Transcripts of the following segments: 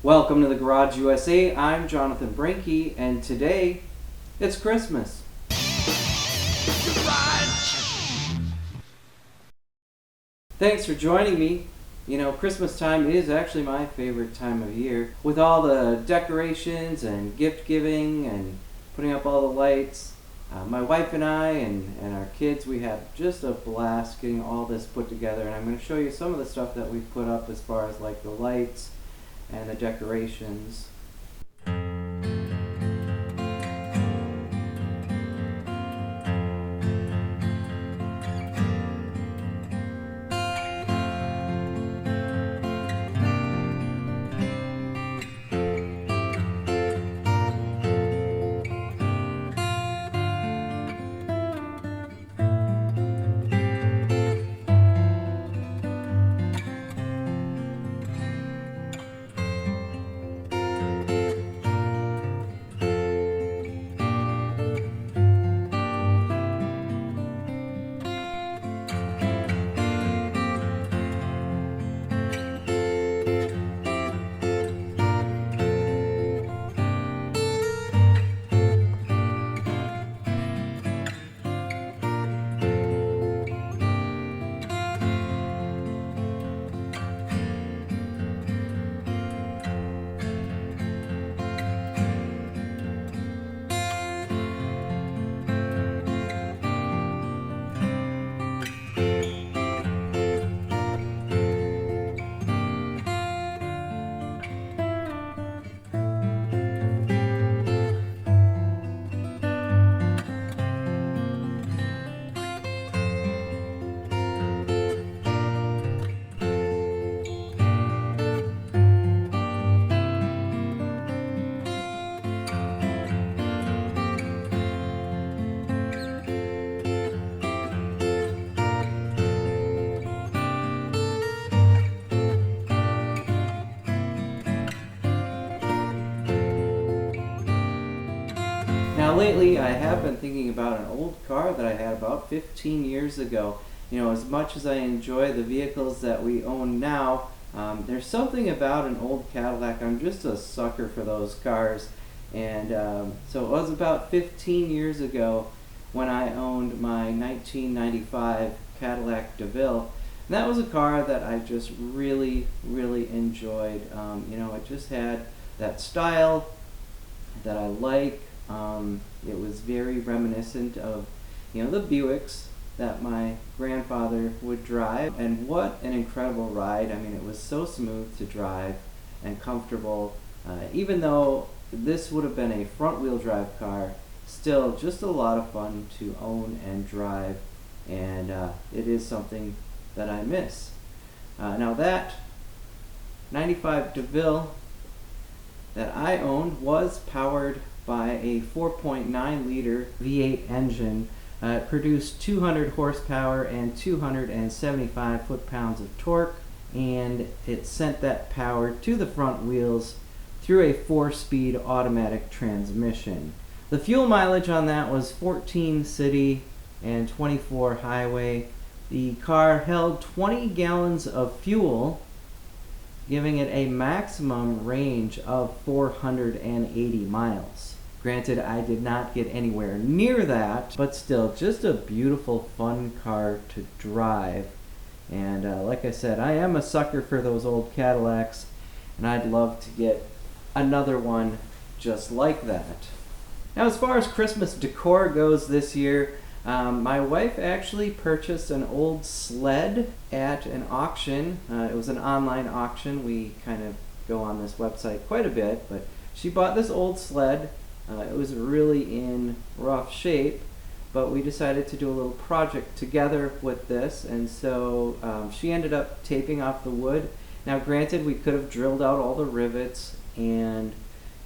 Welcome to the Garage USA. I'm Jonathan Brinke, and today it's Christmas. Thanks for joining me. You know, Christmas time is actually my favorite time of year. With all the decorations and gift giving and putting up all the lights, my wife and I and our kids, we have just a blast getting all this put together. And I'm going to show you some of the stuff that we've put up as far as like the lights and the decorations. Now lately I have been thinking about an old car that I had about 15 years ago. You know, as much as I enjoy the vehicles that we own now, there's something about an old Cadillac. I'm just a sucker for those cars. And so it was about 15 years ago when I owned my 1995 Cadillac DeVille. And that was a car that I just really enjoyed. You know, it just had that style that I like. It was very reminiscent of, you know, the Buicks that my grandfather would drive. And what an incredible ride. I mean, it was so smooth to drive and comfortable. Even though this would have been a front-wheel drive car, still just a lot of fun to own and drive. And it is something that I miss. Now that 95 DeVille that I owned was powered by a 4.9 liter V8 engine. It produced 200 horsepower and 275 foot-pounds of torque, and it sent that power to the front wheels through a 4-speed automatic transmission. The fuel mileage on that was 14 city and 24 highway. The car held 20 gallons of fuel, giving it a maximum range of 480 miles. Granted, I did not get anywhere near that, but still, just a beautiful, fun car to drive. And like I said, I am a sucker for those old Cadillacs, and I'd love to get another one just like that. Now, as far as Christmas decor goes this year, my wife actually purchased an old sled at an auction. It was an online auction. We kind of go on this website quite a bit, but she bought this old sled. It was really in rough shape, but we decided to do a little project together with this, and so she ended up taping off the wood. Now granted, we could have drilled out all the rivets and,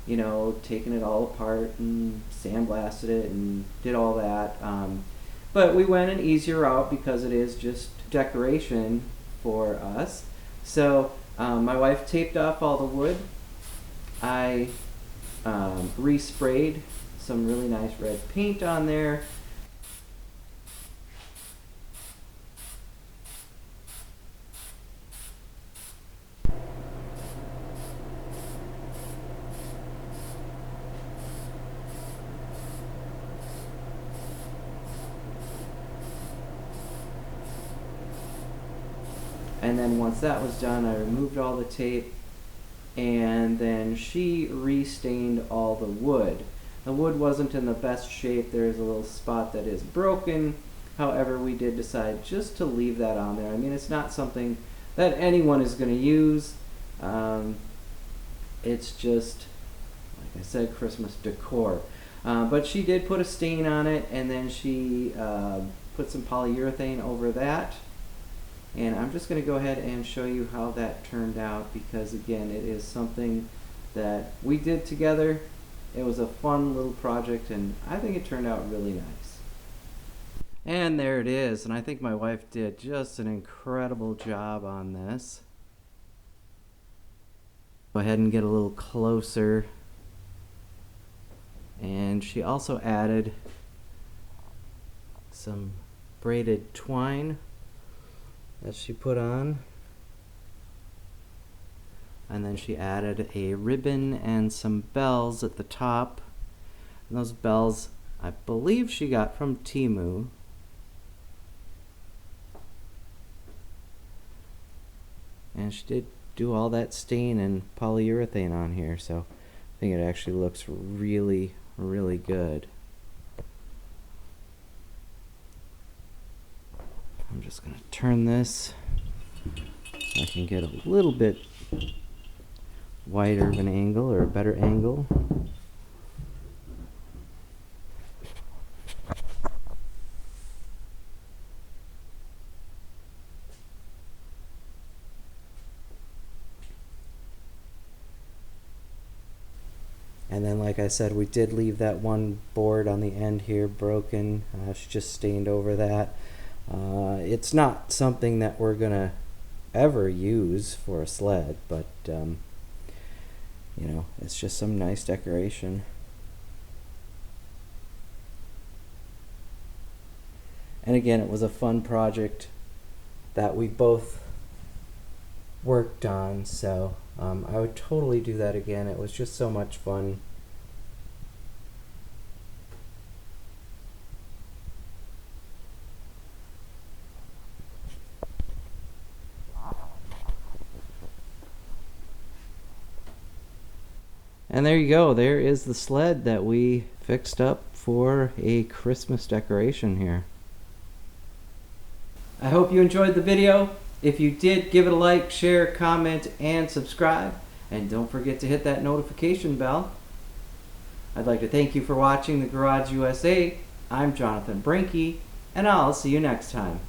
you know, taken it all apart and sandblasted it and did all that, but we went an easier route because it is just decoration for us. So my wife taped off all the wood. I resprayed some really nice red paint on there. And then once that was done, I removed all the tape, and then she restained all the wood. The wood wasn't in the best shape. There is a little spot that is broken. However, we did decide just to leave that on there. I mean, it's not something that anyone is going to use. It's just, like I said, Christmas decor. But she did put a stain on it, and then she put some polyurethane over that. And I'm just going to go ahead and show you how that turned out, because again, it is something that we did together. It was a fun little project, and I think it turned out really nice. And there it is, and I think my wife did just an incredible job on this. Go ahead and get a little closer. And she also added some braided twine that she put on, and then she added a ribbon and some bells at the top, and those bells I believe she got from Temu. And she did do all that stain and polyurethane on here, so I think it actually looks really good. I'm just going to turn this so I can get a little bit wider of an angle, or a better angle. And then, like I said, we did leave that one board on the end here broken. She just stained over that. It's not something that we're gonna ever use for a sled, but you know, it's just some nice decoration. And again, it was a fun project that we both worked on, so I would totally do that again. It was just so much fun. And there you go. There is the sled that we fixed up for a Christmas decoration here. I hope you enjoyed the video. If you did, give it a like, share, comment, and subscribe. And don't forget to hit that notification bell. I'd like to thank you for watching The Garage USA. I'm Jonathan Brinke, and I'll see you next time.